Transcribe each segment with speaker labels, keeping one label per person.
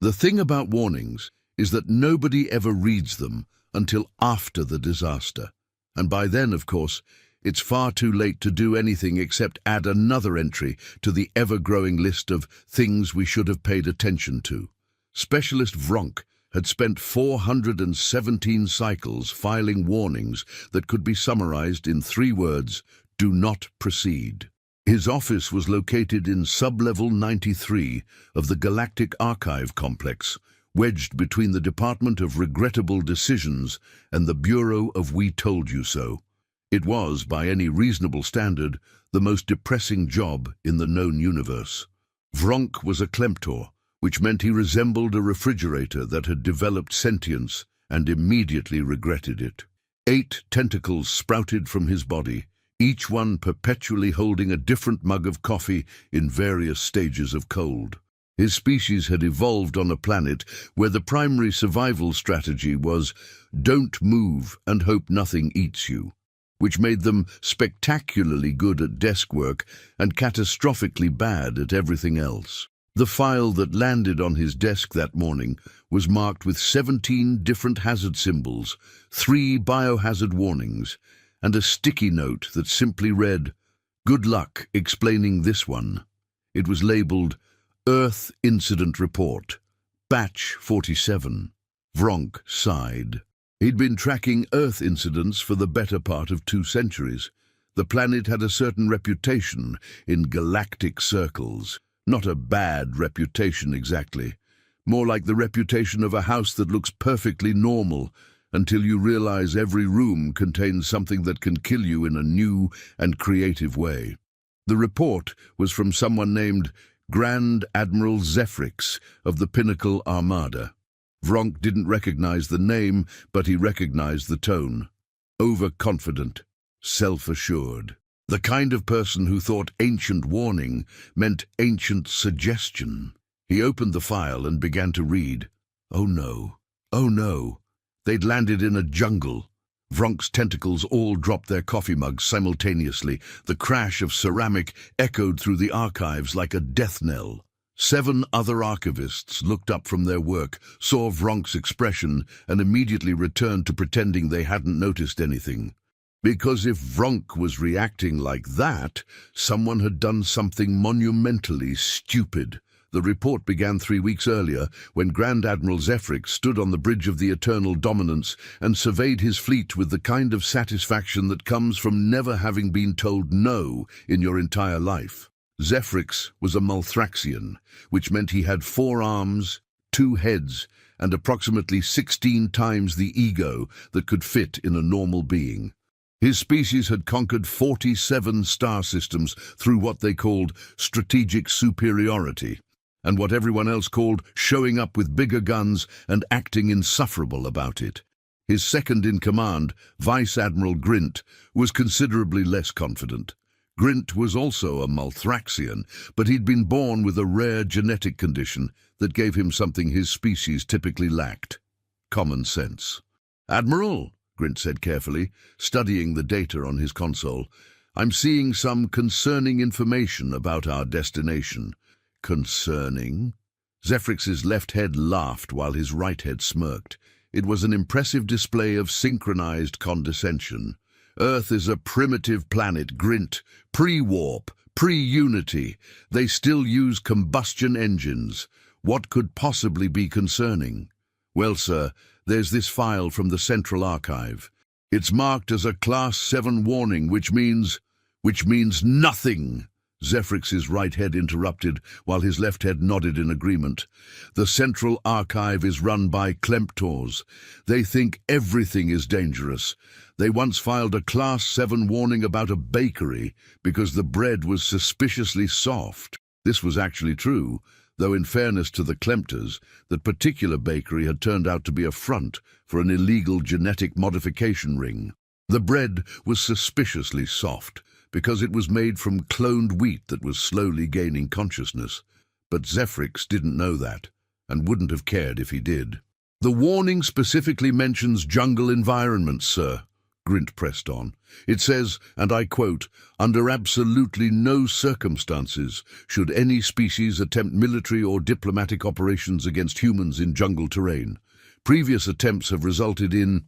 Speaker 1: The thing about warnings is that nobody ever reads them until after the disaster. And by then, of course, it's far too late to do anything except add another entry to the ever-growing list of things we should have paid attention to. Specialist Vronk had spent 417 cycles filing warnings that could be summarized in 3 words: do not proceed. His office was located in sub-level 93 of the Galactic Archive complex, wedged between the Department of Regrettable Decisions and the Bureau of We Told You So. It was, by any reasonable standard, the most depressing job in the known universe. Vronk was a Klemptor, which meant he resembled a refrigerator that had developed sentience and immediately regretted it. 8 tentacles sprouted from his body, each one perpetually holding a different mug of coffee in various stages of cold. His species had evolved on a planet where the primary survival strategy was don't move and hope nothing eats you, which made them spectacularly good at desk work and catastrophically bad at everything else. The file that landed on his desk that morning was marked with 17 different hazard symbols, 3 biohazard warnings, and a sticky note that simply read, "Good luck explaining this one." It was labeled Earth Incident Report, Batch 47. Vronk sighed. He'd been tracking Earth incidents for the better part of 2 centuries. The planet had a certain reputation in galactic circles. Not a bad reputation exactly. More like the reputation of a house that looks perfectly normal until you realize every room contains something that can kill you in a new and creative way. The report was from someone named Grand Admiral Zephrix of the Pinnacle Armada. Vronk didn't recognize the name, but he recognized the tone. Overconfident, self-assured. The kind of person who thought ancient warning meant ancient suggestion. He opened the file and began to read. Oh no, oh no. They'd landed in a jungle. Vronk's tentacles all dropped their coffee mugs simultaneously. The crash of ceramic echoed through the archives like a death knell. 7 other archivists looked up from their work, saw Vronk's expression, and immediately returned to pretending they hadn't noticed anything. Because if Vronk was reacting like that, someone had done something monumentally stupid. The report began 3 weeks earlier, when Grand Admiral Zephrix stood on the bridge of the Eternal Dominance and surveyed his fleet with the kind of satisfaction that comes from never having been told no in your entire life. Zephrix was a Malthraxian, which meant he had 4 arms, 2 heads, and approximately 16 times the ego that could fit in a normal being. His species had conquered 47 star systems through what they called strategic superiority, and what everyone else called showing up with bigger guns and acting insufferable about it. His second-in-command, Vice Admiral Grint, was considerably less confident. Grint was also a Malthraxian, but he'd been born with a rare genetic condition that gave him something his species typically lacked: common sense. "Admiral," Grint said carefully, studying the data on his console, "I'm seeing some concerning information about our destination." Concerning? Zephrix's left head laughed while his right head smirked. It was an impressive display of synchronized condescension. Earth is a primitive planet, Grint, pre-warp, pre-unity. They still use combustion engines. What could possibly be concerning? Well, sir, there's this file from the Central Archive. It's marked as a Class 7 warning, which means nothing. Zephrix's right head interrupted, while his left head nodded in agreement. The Central Archive is run by Klemptors. They think everything is dangerous. They once filed a Class 7 warning about a bakery because the bread was suspiciously soft. This was actually true, though in fairness to the Klemptors, that particular bakery had turned out to be a front for an illegal genetic modification ring. The bread was suspiciously soft, because it was made from cloned wheat that was slowly gaining consciousness. But Zephrix didn't know that, and wouldn't have cared if he did. "The warning specifically mentions jungle environments, sir," Grint pressed on. It says, and I quote, "Under absolutely no circumstances should any species attempt military or diplomatic operations against humans in jungle terrain. Previous attempts have resulted in..."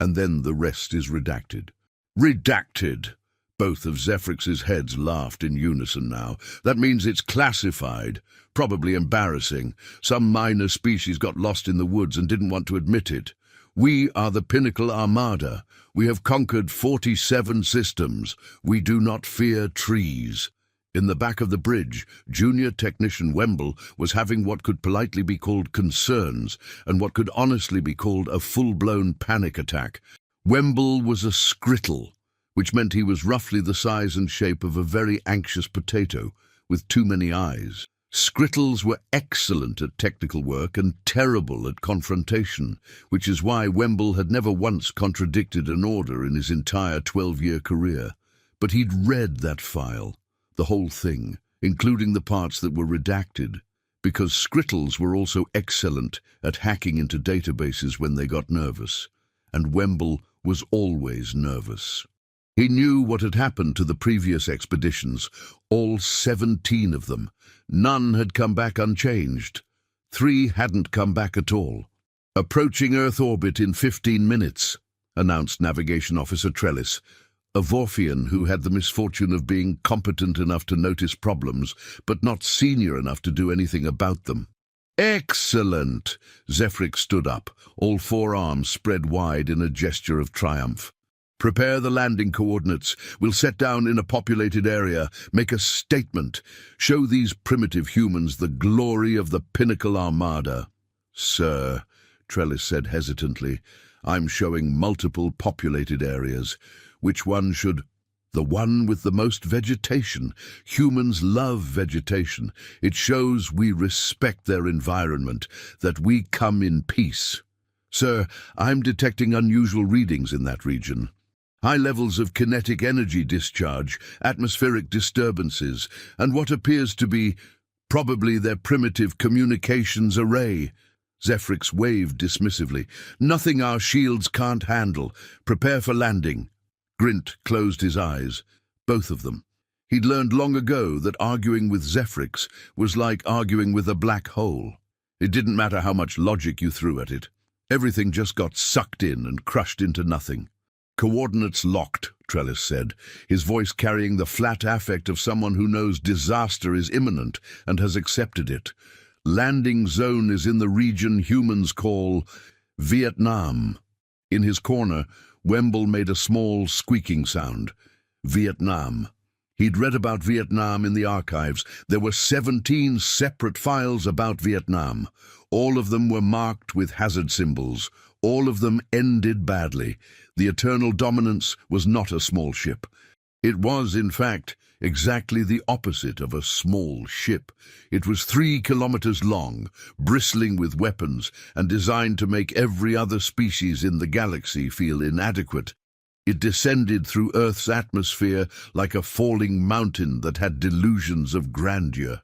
Speaker 1: And then the rest is redacted. Redacted! Both of Zephrix's heads laughed in unison now. That means it's classified. Probably embarrassing. Some minor species got lost in the woods and didn't want to admit it. We are the Pinnacle Armada. We have conquered 47 systems. We do not fear trees. In the back of the bridge, Junior Technician Wemble was having what could politely be called concerns and what could honestly be called a full-blown panic attack. Wemble was a skrittle, which meant he was roughly the size and shape of a very anxious potato, with too many eyes. Skrittles were excellent at technical work and terrible at confrontation, which is why Wemble had never once contradicted an order in his entire 12-year career. But he'd read that file, the whole thing, including the parts that were redacted, because Skrittles were also excellent at hacking into databases when they got nervous, and Wemble was always nervous. He knew what had happened to the previous expeditions, all 17 of them. None had come back unchanged. 3 hadn't come back at all. "Approaching Earth orbit in 15 minutes, announced Navigation Officer Trellis, a Vorfian who had the misfortune of being competent enough to notice problems, but not senior enough to do anything about them. "Excellent!" Zephrix stood up, all 4 arms spread wide in a gesture of triumph. "Prepare the landing coordinates. We'll set down in a populated area, make a statement, show these primitive humans the glory of the Pinnacle Armada." "Sir," Trellis said hesitantly, "I'm showing multiple populated areas. Which one should—" "The one with the most vegetation. Humans love vegetation. It shows we respect their environment, that we come in peace. Sir, I'm detecting unusual readings in that region. High levels of kinetic energy discharge, atmospheric disturbances, and what appears to be probably their primitive communications array." Zephrix waved dismissively. "Nothing our shields can't handle. Prepare for landing." Grint closed his eyes, both of them. He'd learned long ago that arguing with Zephrix was like arguing with a black hole. It didn't matter how much logic you threw at it. Everything just got sucked in and crushed into nothing. "Coordinates locked," Trellis said, his voice carrying the flat affect of someone who knows disaster is imminent and has accepted it. "Landing zone is in the region humans call Vietnam." In his corner, Wemble made a small squeaking sound. Vietnam. He'd read about Vietnam in the archives. There were 17 separate files about Vietnam. All of them were marked with hazard symbols. All of them ended badly. The Eternal Dominance was not a small ship. It was, in fact, exactly the opposite of a small ship. It was 3 kilometers long, bristling with weapons, and designed to make every other species in the galaxy feel inadequate. It descended through Earth's atmosphere like a falling mountain that had delusions of grandeur.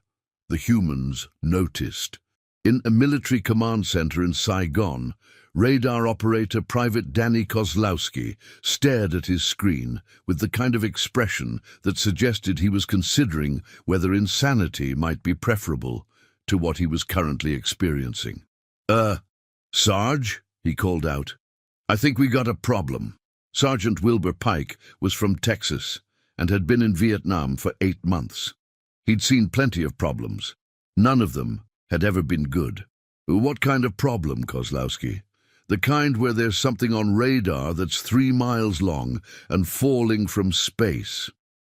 Speaker 1: The humans noticed. In a military command center in Saigon, radar operator Private Danny Kozlowski stared at his screen with the kind of expression that suggested he was considering whether insanity might be preferable to what he was currently experiencing. Sarge," he called out, "I think we got a problem." Sergeant Wilbur Pike was from Texas and had been in Vietnam for 8 months. He'd seen plenty of problems. None of them had ever been good. "What kind of problem, Kozlowski?" "The kind where there's something on radar that's 3 miles long and falling from space."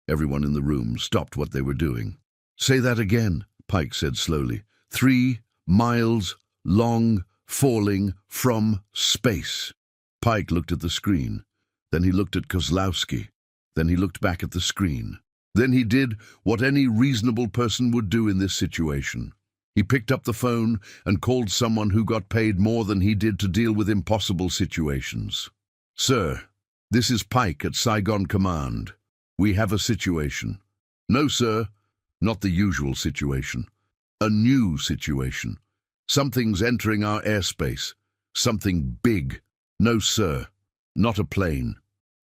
Speaker 1: Everyone in the room stopped what they were doing. "Say that again," Pike said slowly. 3 miles long, falling from space." Pike looked at the screen. Then he looked at Kozlowski. Then he looked back at the screen. Then he did what any reasonable person would do in this situation. He picked up the phone and called someone who got paid more than he did to deal with impossible situations. "Sir, this is Pike at Saigon Command. We have a situation." "No, sir, not the usual situation. A new situation. Something's entering our airspace. Something big." "No, sir, not a plane.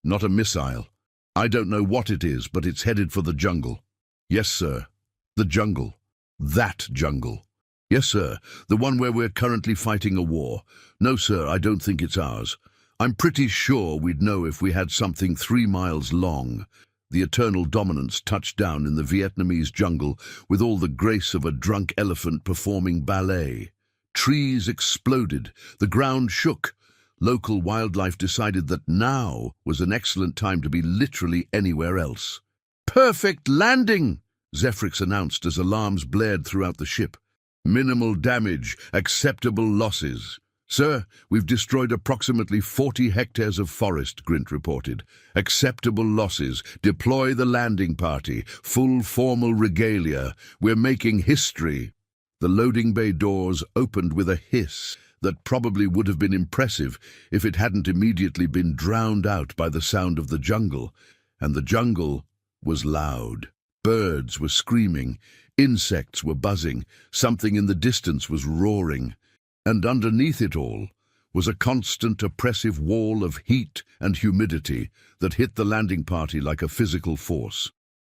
Speaker 1: Not a missile. I don't know what it is, but it's headed for the jungle. Yes, sir. The jungle. That jungle. Yes, sir. The one where we're currently fighting a war. No, sir, I don't think it's ours. I'm pretty sure we'd know if we had something 3 miles long. The eternal dominance touched down in the Vietnamese jungle with all the grace of a drunk elephant performing ballet. Trees exploded. The ground shook. Local wildlife decided that now was an excellent time to be literally anywhere else. "Perfect landing!" Zephyrix announced as alarms blared throughout the ship. "Minimal damage, acceptable losses." "Sir, we've destroyed approximately 40 hectares of forest," Grint reported. "Acceptable losses. Deploy the landing party. Full formal regalia. We're making history." The loading bay doors opened with a hiss that probably would have been impressive if it hadn't immediately been drowned out by the sound of the jungle. And the jungle was loud. Birds were screaming. Insects were buzzing. Something in the distance was roaring. And underneath it all was a constant oppressive wall of heat and humidity that hit the landing party like a physical force.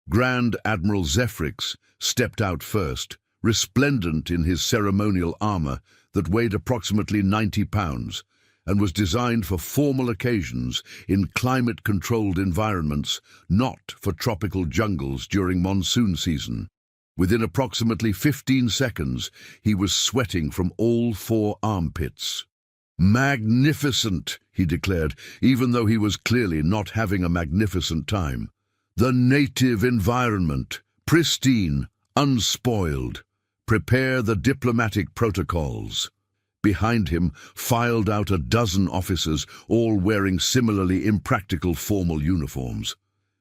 Speaker 1: Grand Admiral Zephyrix stepped out first, resplendent in his ceremonial armor that weighed approximately 90 pounds and was designed for formal occasions in climate-controlled environments, not for tropical jungles during monsoon season. Within approximately 15 seconds, he was sweating from all 4 armpits. "Magnificent," he declared, even though he was clearly not having a magnificent time. "The native environment, pristine, unspoiled. Prepare the diplomatic protocols." Behind him filed out a dozen officers, all wearing similarly impractical formal uniforms.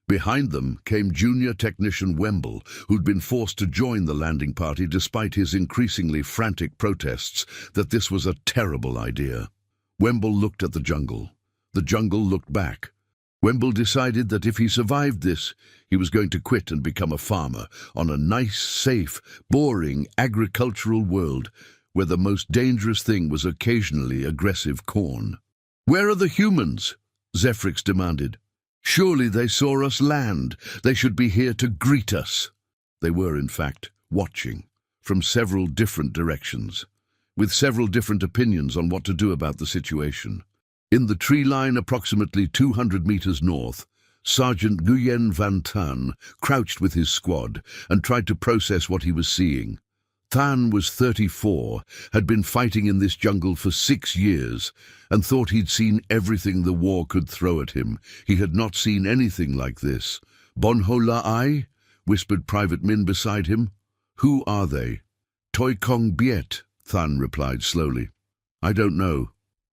Speaker 1: Behind them came junior technician Wemble, who'd been forced to join the landing party despite his increasingly frantic protests that this was a terrible idea. Wemble looked at the jungle. The jungle looked back. Wemble decided that if he survived this, he was going to quit and become a farmer on a nice, safe, boring, agricultural world where the most dangerous thing was occasionally aggressive corn. "Where are the humans?" Zephyrix demanded. "Surely they saw us land. They should be here to greet us." They were, in fact, watching from several different directions, with several different opinions on what to do about the situation. In the tree line approximately 200 meters north, Sergeant Nguyen Van Tan crouched with his squad and tried to process what he was seeing. Tan was 34, had been fighting in this jungle for 6 years, and thought he'd seen everything the war could throw at him. He had not seen anything like this. "Bon ho la ai?" whispered Private Min beside him. "Who are they?" "Toi Kong Biet," Tan replied slowly. "I don't know,"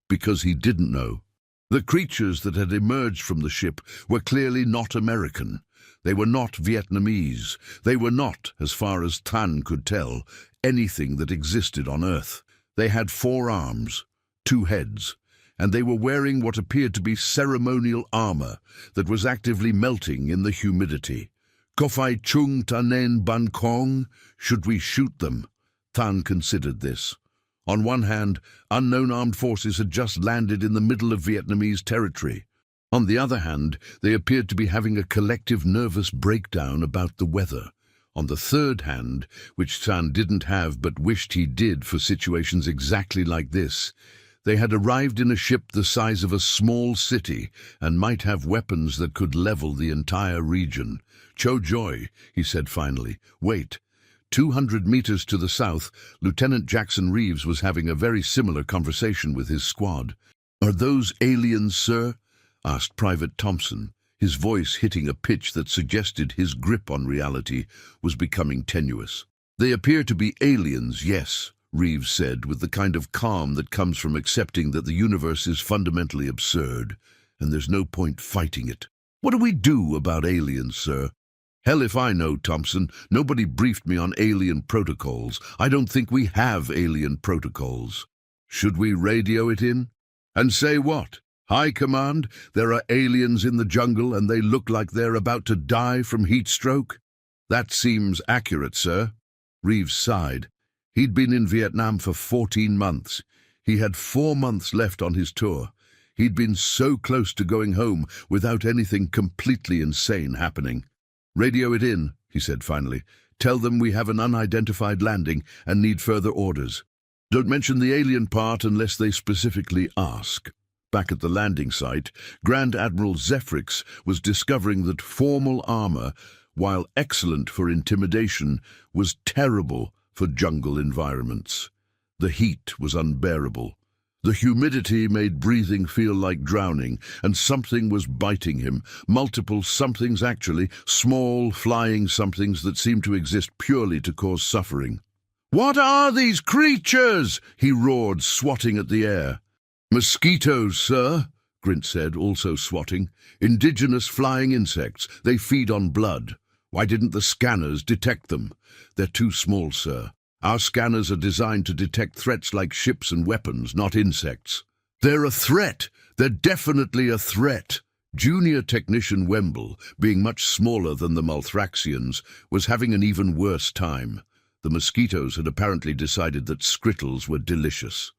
Speaker 1: because he didn't know. The creatures that had emerged from the ship were clearly not American. They were not Vietnamese. They were not, as far as Tan could tell, anything that existed on Earth. They had 4 arms, 2 heads, and they were wearing what appeared to be ceremonial armor that was actively melting in the humidity. "Kofai chung tanen ban kong? Should we shoot them?" Tan considered this. On one hand, unknown armed forces had just landed in the middle of Vietnamese territory. On the other hand, they appeared to be having a collective nervous breakdown about the weather. On the third hand, which Tan didn't have but wished he did for situations exactly like this, they had arrived in a ship the size of a small city and might have weapons that could level the entire region. "Cho Joy," he said finally. "Wait." 200 meters to the south, Lieutenant Jackson Reeves was having a very similar conversation with his squad. "Are those aliens, sir?" asked Private Thompson, his voice hitting a pitch that suggested his grip on reality was becoming tenuous. "They appear to be aliens, yes," Reeves said, with the kind of calm that comes from accepting that the universe is fundamentally absurd, and there's no point fighting it. "What do we do about aliens, sir?" "Hell if I know, Thompson. Nobody briefed me on alien protocols. I don't think we have alien protocols." "Should we radio it in?" "And say what? High Command, there are aliens in the jungle and they look like they're about to die from heat stroke?" "That seems accurate, sir." Reeves sighed. He'd been in Vietnam for 14 months. He had 4 months left on his tour. He'd been so close to going home without anything completely insane happening. "Radio it in," he said finally. "Tell them we have an unidentified landing and need further orders. Don't mention the alien part unless they specifically ask." Back at the landing site, Grand Admiral Zephrix was discovering that formal armor, while excellent for intimidation, was terrible for jungle environments. The heat was unbearable. The humidity made breathing feel like drowning, and something was biting him. Multiple somethings actually, small, flying somethings that seemed to exist purely to cause suffering. "What are these creatures?" he roared, swatting at the air. "Mosquitoes, sir," Grint said, also swatting. "Indigenous flying insects. They feed on blood. Why didn't the scanners detect them?" "They're too small, sir. Our scanners are designed to detect threats like ships and weapons, not insects." "They're a threat. They're definitely a threat." Junior Technician Wemble, being much smaller than the Malthraxians, was having an even worse time. The mosquitoes had apparently decided that skrittles were delicious.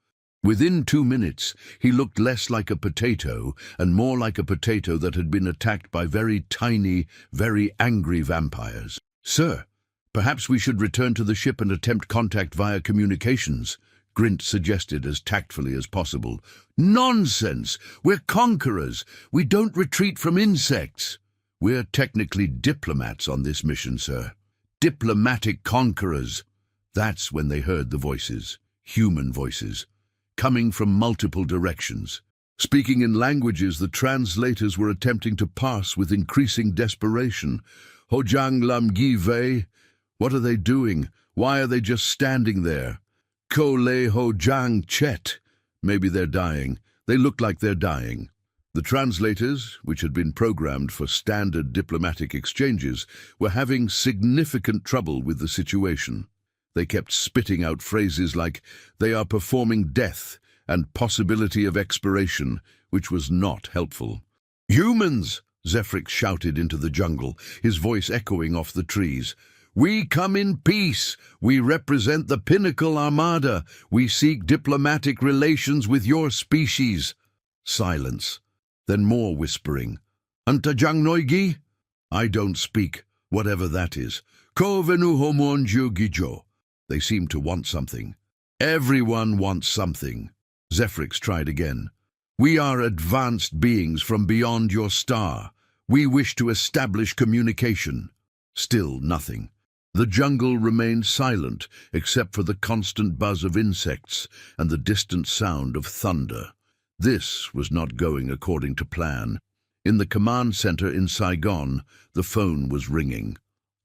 Speaker 1: Within 2 minutes, he looked less like a potato and more like a potato that had been attacked by very tiny, very angry vampires. "Sir, perhaps we should return to the ship and attempt contact via communications," Grint suggested as tactfully as possible. "Nonsense! We're conquerors. We don't retreat from insects." "We're technically diplomats on this mission, sir. Diplomatic conquerors." That's when they heard the voices, human voices, coming from multiple directions. Speaking in languages the translators were attempting to parse with increasing desperation. "Hojang lam gi vei." What are they doing? Why are they just standing there? "Ko le hojang chet." Maybe they're dying. They look like they're dying. The translators, which had been programmed for standard diplomatic exchanges, were having significant trouble with the situation. They kept spitting out phrases like, "They are performing death," and "possibility of expiration," which was not helpful. "Humans!" Zephrix shouted into the jungle, his voice echoing off the trees. "We come in peace. We represent the Pinnacle Armada. We seek diplomatic relations with your species." Silence. Then more whispering. "Antajang Noigi?" "I don't speak, whatever that is." "Ko venu homonju gijo." They seem to want something. "Everyone wants something." Zephrix tried again. "We are advanced beings from beyond your star. We wish to establish communication." Still nothing. The jungle remained silent, except for the constant buzz of insects and the distant sound of thunder. This was not going according to plan. In the command center in Saigon, the phone was ringing.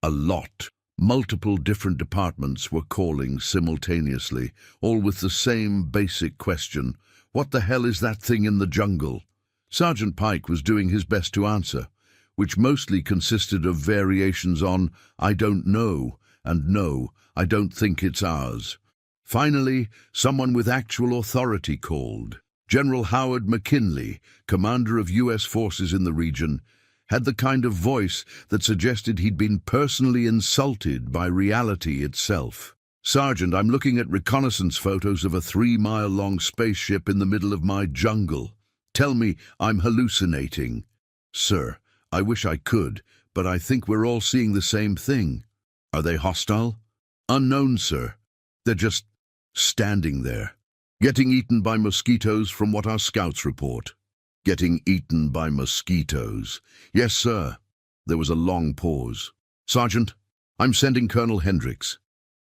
Speaker 1: A lot. Multiple different departments were calling simultaneously, all with the same basic question: "What the hell is that thing in the jungle?" Sergeant Pike was doing his best to answer, which mostly consisted of variations on "I don't know" and "No, I don't think it's ours." Finally, someone with actual authority called. General Howard McKinley, commander of U.S. forces in the region, had the kind of voice that suggested he'd been personally insulted by reality itself. "Sergeant, I'm looking at reconnaissance photos of a 3-mile-long spaceship in the middle of my jungle. Tell me I'm hallucinating." "Sir, I wish I could, but I think we're all seeing the same thing." "Are they hostile?" "Unknown, sir. They're just standing there. Getting eaten by mosquitoes from what our scouts report." "Getting eaten by mosquitoes." "Yes, sir." There was a long pause. "Sergeant, I'm sending Colonel Hendricks.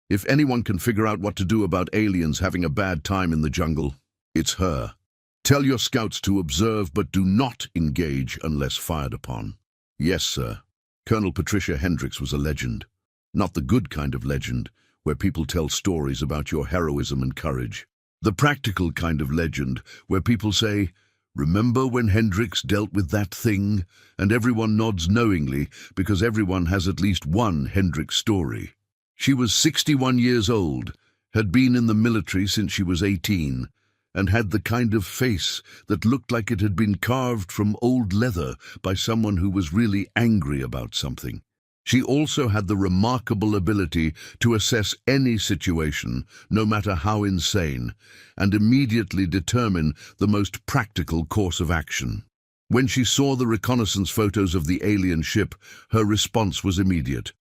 Speaker 1: If anyone can figure out what to do about aliens having a bad time in the jungle, it's her. Tell your scouts to observe but do not engage unless fired upon." "Yes, sir." Colonel Patricia Hendricks was a legend. Not the good kind of legend, where people tell stories about your heroism and courage. The practical kind of legend, where people say, "Remember when Hendricks dealt with that thing?" And everyone nods knowingly, because everyone has at least one Hendricks story. She was 61 years old, had been in the military since she was 18, and had the kind of face that looked like it had been carved from old leather by someone who was really angry about something. She also had the remarkable ability to assess any situation, no matter how insane, and immediately determine the most practical course of action. When she saw the reconnaissance photos of the alien ship, her response was immediate.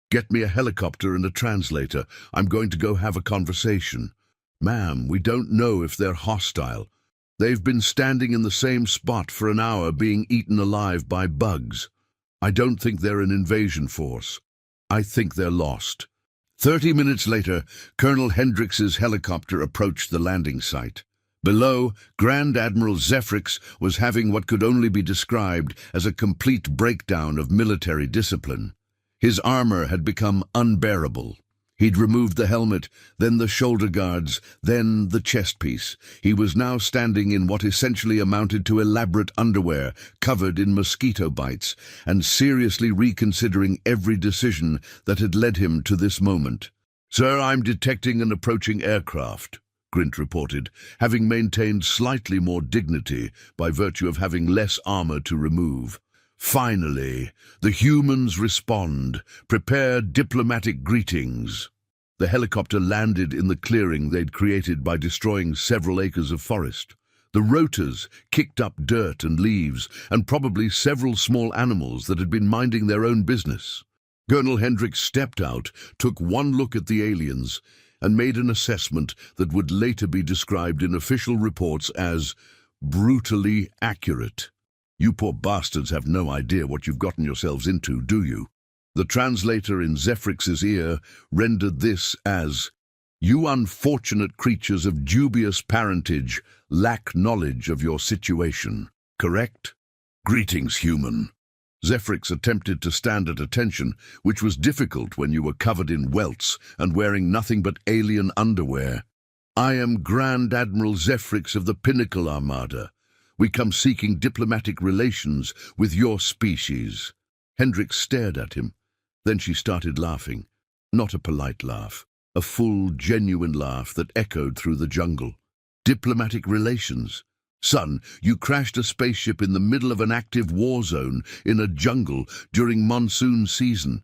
Speaker 1: "Get me a helicopter and a translator. I'm going to go have a conversation." "Ma'am, we don't know if they're hostile. They've been standing in the same spot for an hour being eaten alive by bugs. I don't think they're an invasion force. I think they're lost." 30 minutes later, Colonel Hendrix's helicopter approached the landing site. Below, Grand Admiral Zephrix was having what could only be described as a complete breakdown of military discipline. His armor had become unbearable. He'd removed the helmet, then the shoulder guards, then the chest piece. He was now standing in what essentially amounted to elaborate underwear, covered in mosquito bites, and seriously reconsidering every decision that had led him to this moment. "Sir, I'm detecting an approaching aircraft," Grint reported, having maintained slightly more dignity by virtue of having less armor to remove. "Finally, the humans respond. Prepare diplomatic greetings." The helicopter landed in the clearing they'd created by destroying several acres of forest. The rotors kicked up dirt and leaves, and probably several small animals that had been minding their own business. Colonel Hendrix stepped out, took one look at the aliens, and made an assessment that would later be described in official reports as brutally accurate. "You poor bastards have no idea what you've gotten yourselves into, do you?" The translator in Zephrix's ear rendered this as, "You unfortunate creatures of dubious parentage lack knowledge of your situation. Correct? Greetings, human." Zephrix attempted to stand at attention, which was difficult when you were covered in welts and wearing nothing but alien underwear. "I am Grand Admiral Zephrix of the Pinnacle Armada. We come seeking diplomatic relations with your species." Hendrix stared at him. Then she started laughing. Not a polite laugh, a full, genuine laugh that echoed through the jungle. "Diplomatic relations? Son, you crashed a spaceship in the middle of an active war zone in a jungle during monsoon season.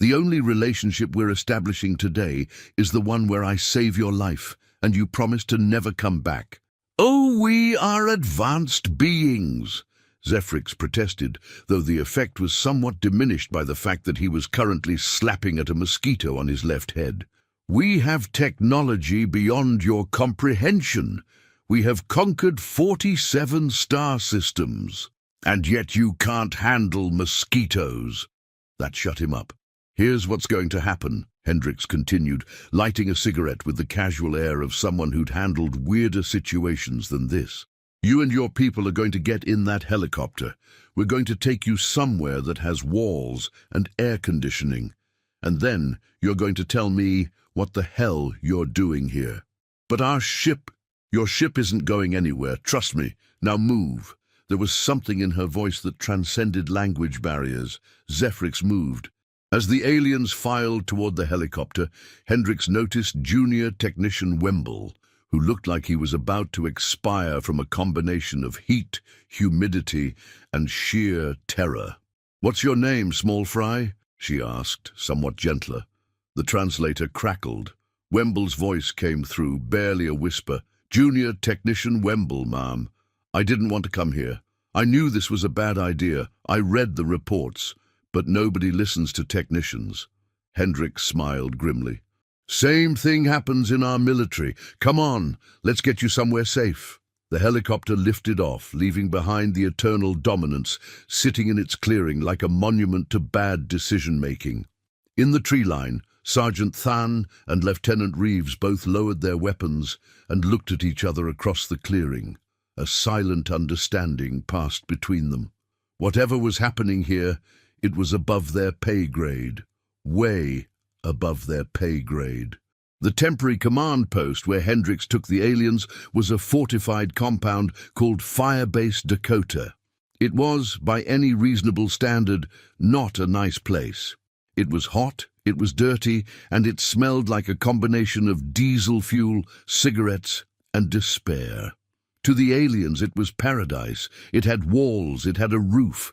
Speaker 1: The only relationship we're establishing today is the one where I save your life, and you promise to never come back." "Oh, we are advanced beings," Zephrix protested, though the effect was somewhat diminished by the fact that he was currently slapping at a mosquito on his left head. "We have technology beyond your comprehension. We have conquered 47 star systems, and yet you can't handle mosquitoes." That shut him up. "Here's what's going to happen," Hendrix continued, lighting a cigarette with the casual air of someone who'd handled weirder situations than this. "You and your people are going to get in that helicopter. We're going to take you somewhere that has walls and air conditioning. And then you're going to tell me what the hell you're doing here." "But your ship isn't going anywhere, trust me. Now move." There was something in her voice that transcended language barriers. Zephrix moved. As the aliens filed toward the helicopter, Hendrix noticed Junior Technician Wemble, who looked like he was about to expire from a combination of heat, humidity, and sheer terror. "What's your name, small fry?" she asked, somewhat gentler. The translator crackled. Wemble's voice came through, barely a whisper. "Junior Technician Wemble, ma'am. I didn't want to come here. I knew this was a bad idea. I read the reports. But nobody listens to technicians." Hendrix smiled grimly. "Same thing happens in our military. Come on, let's get you somewhere safe." The helicopter lifted off, leaving behind the eternal dominance, sitting in its clearing like a monument to bad decision-making. In the tree line, Sergeant Than and Lieutenant Reeves both lowered their weapons and looked at each other across the clearing. A silent understanding passed between them. Whatever was happening here, it was above their pay grade, way above their pay grade. The temporary command post where Hendrix took the aliens was a fortified compound called Firebase Dakota. It was, by any reasonable standard, not a nice place. It was hot, it was dirty, and it smelled like a combination of diesel fuel, cigarettes, and despair. To the aliens, it was paradise. It had walls, it had a roof.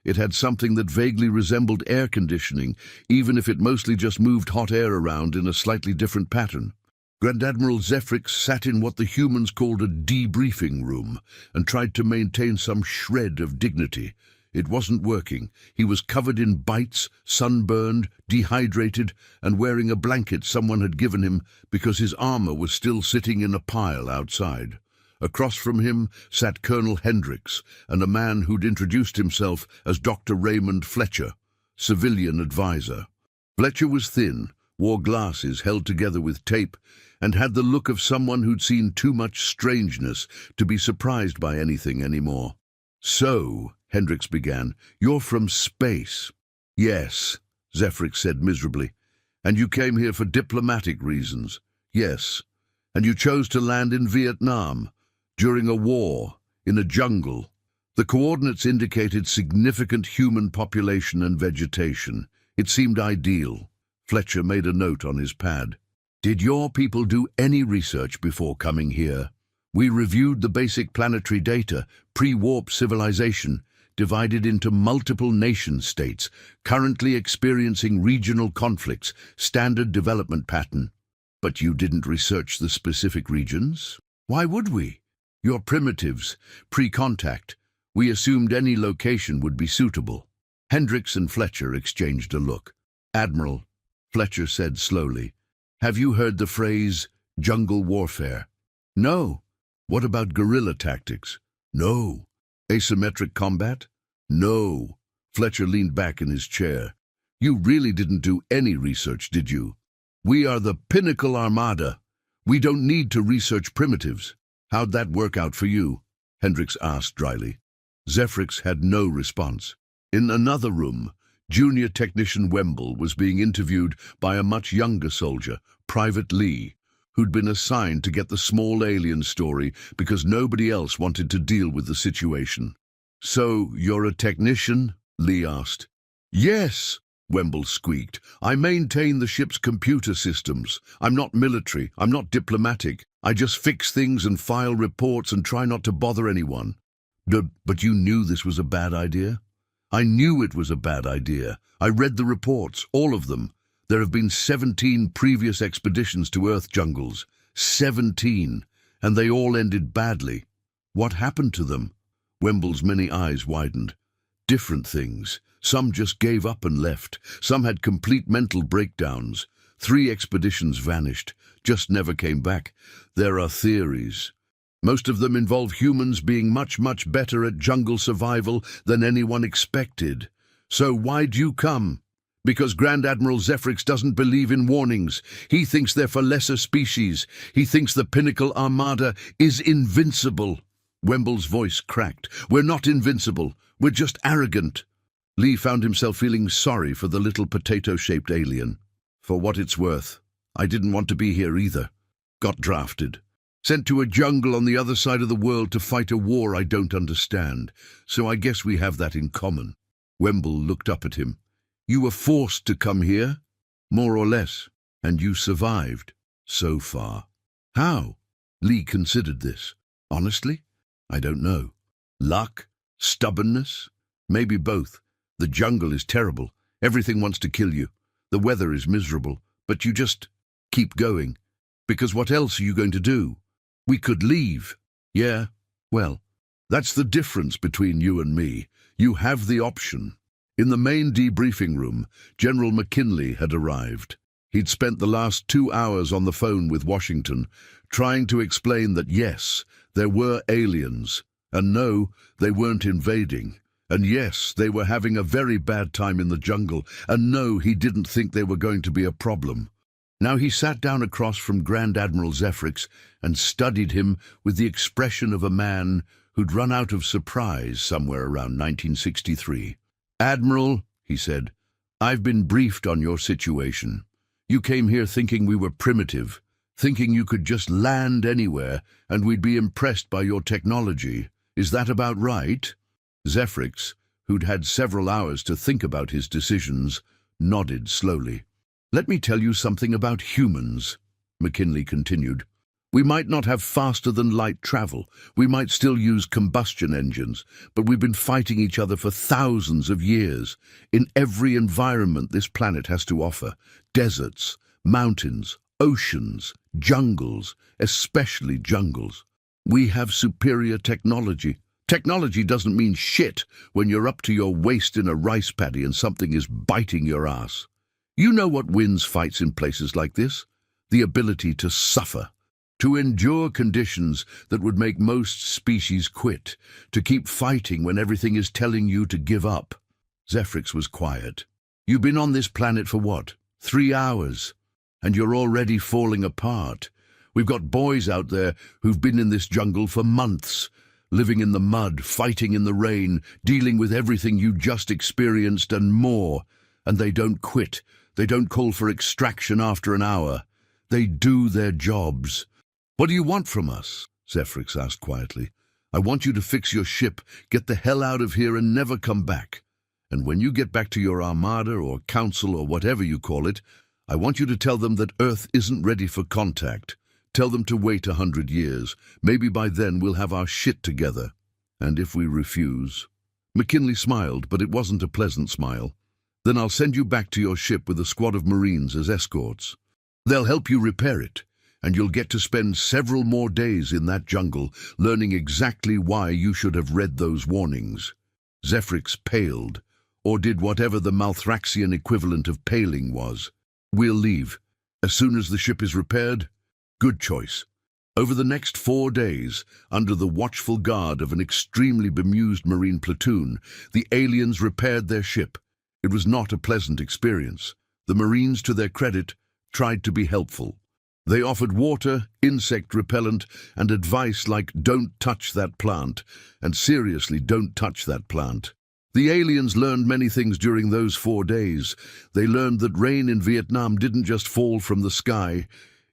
Speaker 1: It had something that vaguely resembled air conditioning, even if it mostly just moved hot air around in a slightly different pattern. Grand Admiral Zephrix sat in what the humans called a debriefing room and tried to maintain some shred of dignity. It wasn't working. He was covered in bites, sunburned, dehydrated, and wearing a blanket someone had given him because his armor was still sitting in a pile outside. Across from him sat Colonel Hendricks and a man who'd introduced himself as Dr. Raymond Fletcher, civilian advisor. Fletcher was thin, wore glasses held together with tape, and had the look of someone who'd seen too much strangeness to be surprised by anything anymore. "So," Hendricks began, "you're from space." "Yes," Zephrix said miserably. "And you came here for diplomatic reasons." "Yes. And you chose to land in Vietnam, during a war, in a jungle." The coordinates indicated significant human population and vegetation. It seemed ideal. Fletcher made a note on his pad. "Did your people do any research before coming here? We reviewed the basic planetary data, pre-warp civilization, divided into multiple nation-states, currently experiencing regional conflicts, standard development pattern. But you didn't research the specific regions? Why would we? You're primitives, pre-contact. We assumed any location would be suitable." Hendricks and Fletcher exchanged a look. "Admiral," Fletcher said slowly, "have you heard the phrase jungle warfare?" "No." "What about guerrilla tactics?" "No." "Asymmetric combat?" "No." Fletcher leaned back in his chair. "You really didn't do any research, did you? We are the pinnacle armada. We don't need to research primitives. How'd that work out for you?" Hendricks asked dryly. Zephrix had no response. In another room, Junior Technician Wemble was being interviewed by a much younger soldier, Private Lee, who'd been assigned to get the small alien story because nobody else wanted to deal with the situation. "So, you're a technician?" Lee asked. "Yes," Wemble squeaked. "I maintain the ship's computer systems. I'm not military, I'm not diplomatic. I just fix things and file reports and try not to bother anyone." But you knew this was a bad idea?" "I knew it was a bad idea. I read the reports, all of them. There have been 17 previous expeditions to Earth jungles. 17. And they all ended badly." "What happened to them?" Wemble's many eyes widened. "Different things. Some just gave up and left. Some had complete mental breakdowns. 3 expeditions vanished, just never came back. There are theories. Most of them involve humans being much better at jungle survival than anyone expected. So why'd you come?" "Because Grand Admiral Zephrix doesn't believe in warnings. He thinks they're for lesser species. He thinks the Pinnacle Armada is invincible." Wemble's voice cracked. "We're not invincible. We're just arrogant." Lee found himself feeling sorry for the little potato-shaped alien. "For what it's worth, I didn't want to be here either. Got drafted. Sent to a jungle on the other side of the world to fight a war I don't understand. So I guess we have that in common." Wemble looked up at him. "You were forced to come here?" "More or less. And you survived. So far." "How?" Lee considered this. "Honestly, I don't know. Luck? Stubbornness? Maybe both. The jungle is terrible. Everything wants to kill you. The weather is miserable. But you just keep going. Because what else are you going to do? We could leave." "Yeah, well, that's the difference between you and me. You have the option." In the main debriefing room, General McKinley had arrived. He'd spent the last 2 hours on the phone with Washington, trying to explain that yes, there were aliens, and no, they weren't invading, and yes, they were having a very bad time in the jungle, and no, he didn't think they were going to be a problem. Now he sat down across from Grand Admiral Zephrix and studied him with the expression of a man who'd run out of surprise somewhere around 1963. "Admiral," he said, "I've been briefed on your situation. You came here thinking we were primitive, thinking you could just land anywhere and we'd be impressed by your technology. Is that about right?" Zephrix, who'd had several hours to think about his decisions, nodded slowly. "Let me tell you something about humans," McKinley continued. We might not have faster-than-light travel. We might still use combustion engines, but we've been fighting each other for thousands of years. In every environment this planet has to offer, deserts, mountains, oceans, jungles, especially jungles, we have superior technology. Technology doesn't mean shit when you're up to your waist in a rice paddy and something is biting your ass. You know what wins fights in places like this? The ability to suffer. To endure conditions that would make most species quit, to keep fighting when everything is telling you to give up. Zephrix was quiet. You've been on this planet for what? 3 hours? And you're already falling apart. We've got boys out there who've been in this jungle for months, living in the mud, fighting in the rain, dealing with everything you just experienced and more. And they don't quit. They don't call for extraction after an hour. They do their jobs. "What do you want from us?" Zephrix asked quietly. "I want you to fix your ship, get the hell out of here and never come back. And when you get back to your armada or council or whatever you call it, I want you to tell them that Earth isn't ready for contact. Tell them to wait 100 years. Maybe by then we'll have our shit together. And if we refuse?" McKinley smiled, but it wasn't a pleasant smile. "Then I'll send you back to your ship with a squad of Marines as escorts. They'll help you repair it. And you'll get to spend several more days in that jungle, learning exactly why you should have read those warnings." Zephrix paled, or did whatever the Malthraxian equivalent of paling was. "We'll leave. As soon as the ship is repaired?" "Good choice." Over the next 4 days, under the watchful guard of an extremely bemused Marine platoon, the aliens repaired their ship. It was not a pleasant experience. The Marines, to their credit, tried to be helpful. They offered water, insect repellent, and advice like "don't touch that plant," and seriously, don't touch that plant. The aliens learned many things during those 4 days. They learned that rain in Vietnam didn't just fall from the sky.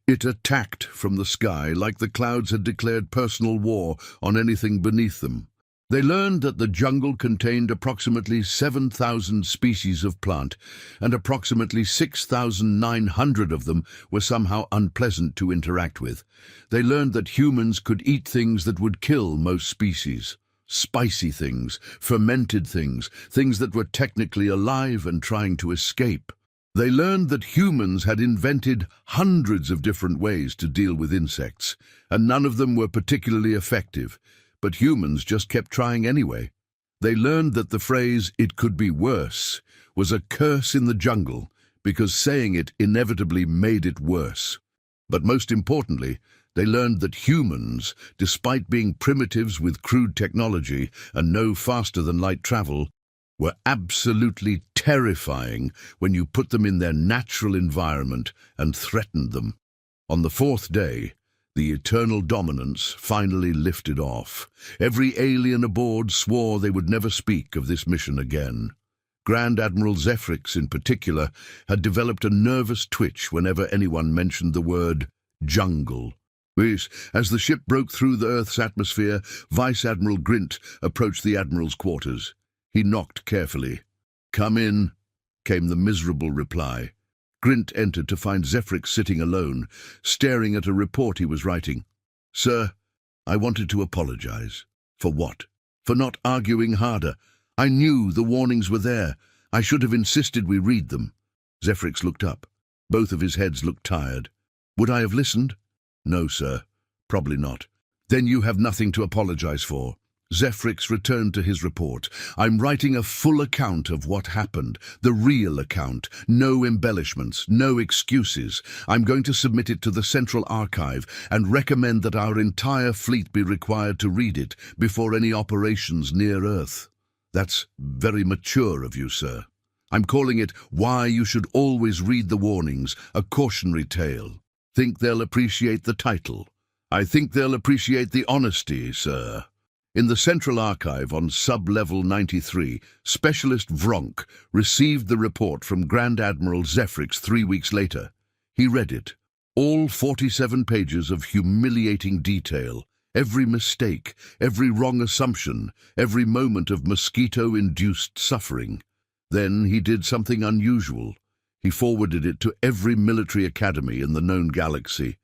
Speaker 1: It attacked from the sky, like the clouds had declared personal war on anything beneath them. They learned that the jungle contained approximately 7,000 species of plant, and approximately 6,900 of them were somehow unpleasant to interact with. They learned that humans could eat things that would kill most species. Spicy things, fermented things, things that were technically alive and trying to escape. They learned that humans had invented hundreds of different ways to deal with insects, and none of them were particularly effective. But humans just kept trying anyway. They learned that the phrase "it could be worse" was a curse in the jungle, because saying it inevitably made it worse. But most importantly, they learned that humans, despite being primitives with crude technology and no faster-than-light travel, were absolutely terrifying when you put them in their natural environment and threatened them. On the 4th day, the eternal dominance finally lifted off. Every alien aboard swore they would never speak of this mission again. Grand Admiral Zephrix, in particular, had developed a nervous twitch whenever anyone mentioned the word jungle. As the ship broke through the Earth's atmosphere, Vice Admiral Grint approached the Admiral's quarters. He knocked carefully. "Come in," came the miserable reply. Grint entered to find Zephrix sitting alone, staring at a report he was writing. "Sir, I wanted to apologize." "For what?" "For not arguing harder. I knew the warnings were there. I should have insisted we read them." Zephrix looked up. Both of his heads looked tired. "Would I have listened?" "No, sir. Probably not." "Then you have nothing to apologize for." Zephrix returned to his report. "I'm writing a full account of what happened, the real account, no embellishments, no excuses. I'm going to submit it to the Central Archive and recommend that our entire fleet be required to read it before any operations near Earth." "That's very mature of you, sir." "I'm calling it Why You Should Always Read the Warnings, a cautionary tale. Think they'll appreciate the title?" "I think they'll appreciate the honesty, sir." In the Central Archive on Sub-Level 93, Specialist Vronk received the report from Grand Admiral Zephrix 3 weeks later. He read it. All 47 pages of humiliating detail, every mistake, every wrong assumption, every moment of mosquito-induced suffering. Then he did something unusual. He forwarded it to every military academy in the known galaxy.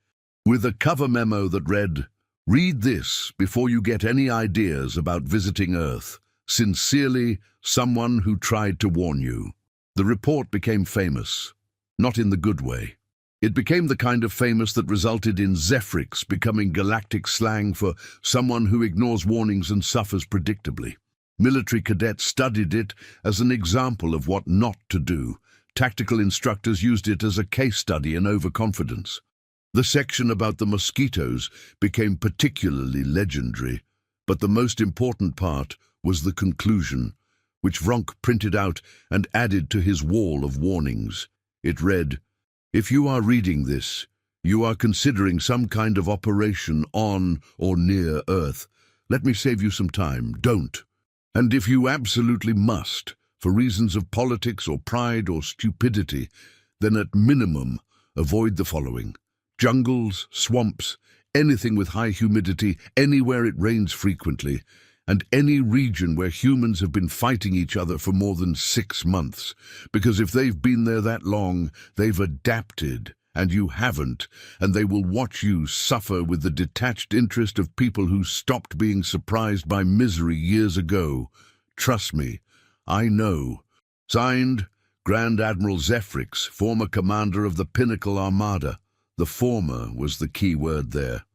Speaker 1: with a cover memo that read, "Read this before you get any ideas about visiting Earth. Sincerely, someone who tried to warn you." The report became famous, not in the good way. It became the kind of famous that resulted in Zephrix becoming galactic slang for someone who ignores warnings and suffers predictably. Military cadets studied it as an example of what not to do. Tactical instructors used it as a case study in overconfidence. The section about the mosquitoes became particularly legendary, but the most important part was the conclusion, which Vronk printed out and added to his wall of warnings. It read, "If you are reading this, you are considering some kind of operation on or near Earth. Let me save you some time. Don't. And if you absolutely must, for reasons of politics or pride or stupidity, then at minimum avoid the following: jungles, swamps, anything with high humidity, anywhere it rains frequently, and any region where humans have been fighting each other for more than 6 months. Because if they've been there that long, they've adapted, and you haven't, and they will watch you suffer with the detached interest of people who stopped being surprised by misery years ago. Trust me, I know." Signed, Grand Admiral Zephrix, former commander of the Pinnacle Armada. The former was the key word there.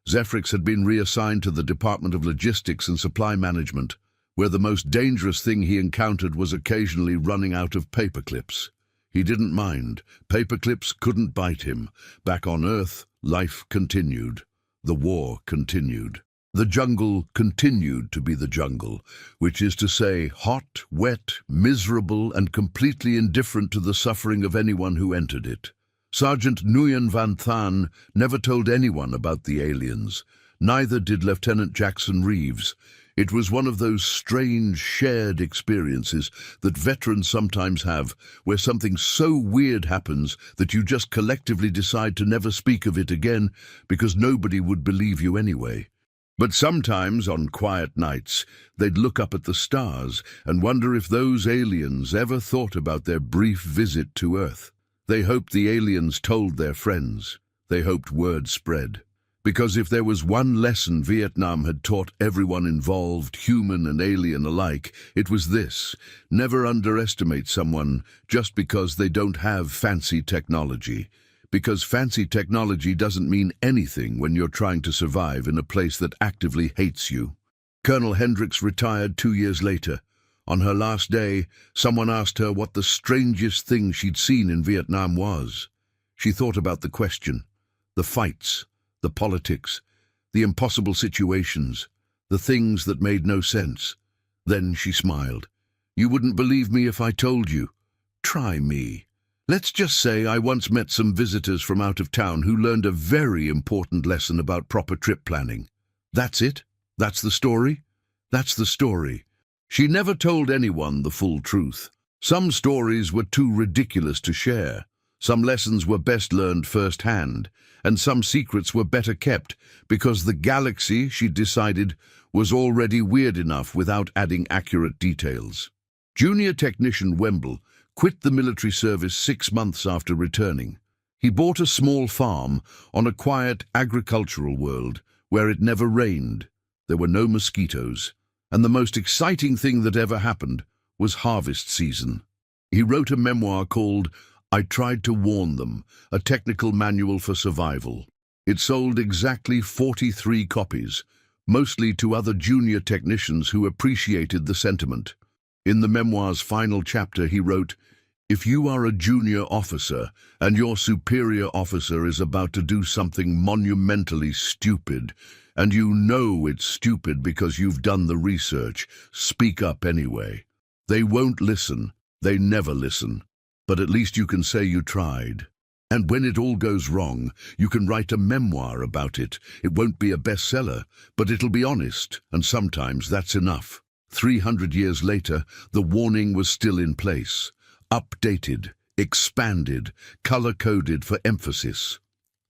Speaker 1: Zephrix had been reassigned to the Department of Logistics and Supply Management, where the most dangerous thing he encountered was occasionally running out of paperclips. He didn't mind. Paperclips couldn't bite him. Back on Earth, life continued. The war continued. The jungle continued to be the jungle, which is to say, hot, wet, miserable, and completely indifferent to the suffering of anyone who entered it. Sergeant Nguyen Van Than never told anyone about the aliens. Neither did Lieutenant Jackson Reeves. It was one of those strange, shared experiences that veterans sometimes have, where something so weird happens that you just collectively decide to never speak of it again because nobody would believe you anyway. But sometimes, on quiet nights, they'd look up at the stars and wonder if those aliens ever thought about their brief visit to Earth. They hoped the aliens told their friends. They hoped word spread. Because if there was one lesson Vietnam had taught everyone involved, human and alien alike, it was this: never underestimate someone just because they don't have fancy technology. Because fancy technology doesn't mean anything when you're trying to survive in a place that actively hates you. Colonel Hendricks retired 2 years later. On her last day, someone asked her what the strangest thing she'd seen in Vietnam was. She thought about the question, the fights, the politics, the impossible situations, the things that made no sense. Then she smiled. "You wouldn't believe me if I told you. Try me. Let's just say I once met some visitors from out of town who learned a very important lesson about proper trip planning. That's it? That's the story? That's the story." She never told anyone the full truth. Some stories were too ridiculous to share. Some lessons were best learned firsthand, and some secrets were better kept because the galaxy, she decided, was already weird enough without adding accurate details. Junior Technician Wemble quit the military service 6 months after returning. He bought a small farm on a quiet agricultural world where it never rained. There were no mosquitoes. And the most exciting thing that ever happened was harvest season. He wrote a memoir called "I Tried to Warn Them," a technical manual for survival. It sold exactly 43 copies, mostly to other junior technicians who appreciated the sentiment. In the memoir's final chapter, he wrote, "If you are a junior officer and your superior officer is about to do something monumentally stupid, and you know it's stupid because you've done the research, speak up anyway. They won't listen. They never listen. But at least you can say you tried. And when it all goes wrong, you can write a memoir about it. It won't be a bestseller, but it'll be honest, and sometimes that's enough." 300 years later, the warning was still in place. Updated, expanded, color-coded for emphasis.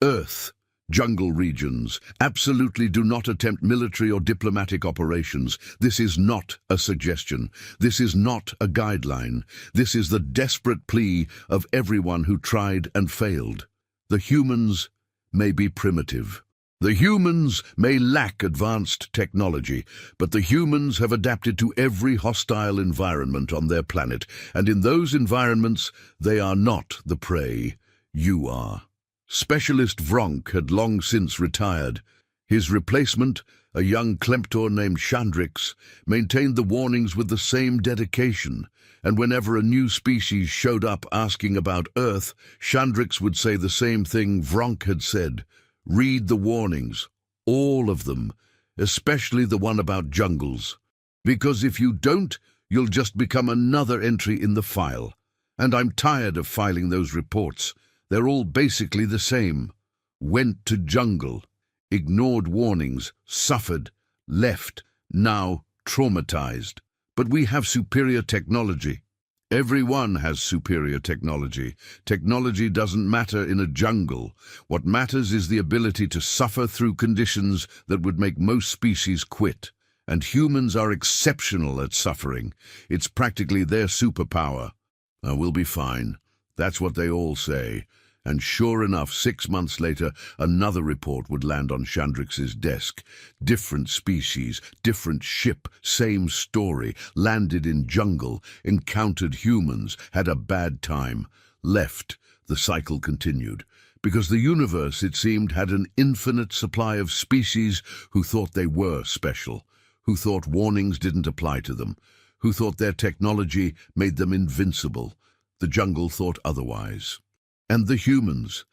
Speaker 1: Earth. Jungle regions. Absolutely do not attempt military or diplomatic operations. This is not a suggestion. This is not a guideline. This is the desperate plea of everyone who tried and failed. The humans may be primitive. The humans may lack advanced technology, but the humans have adapted to every hostile environment on their planet, and in those environments, they are not the prey. You are. Specialist Vronk had long since retired. His replacement, a young Klemptor named Chandrix, maintained the warnings with the same dedication, and whenever a new species showed up asking about Earth, Chandrix would say the same thing Vronk had said. Read the warnings, all of them, especially the one about jungles. Because if you don't, you'll just become another entry in the file. And I'm tired of filing those reports. They're all basically the same. Went to jungle, ignored warnings, suffered, left, now traumatized. But we have superior technology. Everyone has superior technology. Technology doesn't matter in a jungle. What matters is the ability to suffer through conditions that would make most species quit. And humans are exceptional at suffering. It's practically their superpower. We'll be fine. That's what they all say. And sure enough, 6 months later, another report would land on Chandrix's desk. Different species, different ship, same story. Landed in jungle, encountered humans, had a bad time. Left. The cycle continued. Because the universe, it seemed, had an infinite supply of species who thought they were special, who thought warnings didn't apply to them, who thought their technology made them invincible. The jungle thought otherwise. And the humans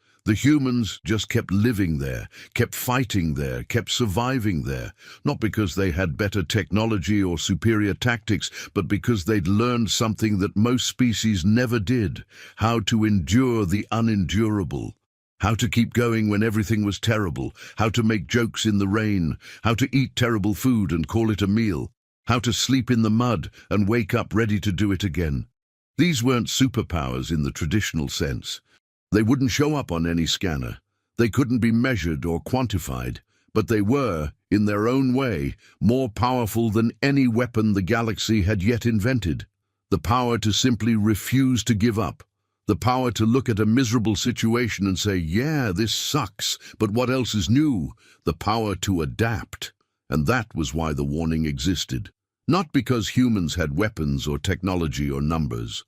Speaker 1: just kept living there, kept fighting there, kept surviving there, not because they had better technology or superior tactics, but because they'd learned something that most species never did, how to endure the unendurable, how to keep going when everything was terrible, how to make jokes in the rain, how to eat terrible food and call it a meal, how to sleep in the mud and wake up ready to do it again. These weren't superpowers in the traditional sense. They wouldn't show up on any scanner. They couldn't be measured or quantified, but they were, in their own way, more powerful than any weapon the galaxy had yet invented. The power to simply refuse to give up. The power to look at a miserable situation and say, yeah, this sucks, but what else is new? The power to adapt. And that was why the warning existed. Not because humans had weapons or technology or numbers,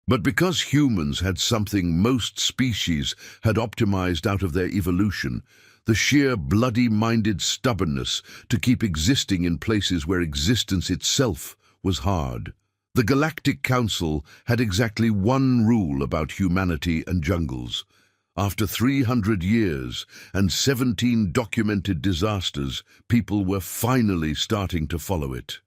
Speaker 1: but because humans had something most species had optimized out of their evolution, the sheer bloody-minded stubbornness to keep existing in places where existence itself was hard. The Galactic Council had exactly one rule about humanity and jungles. After 300 years and 17 documented disasters, people were finally starting to follow it.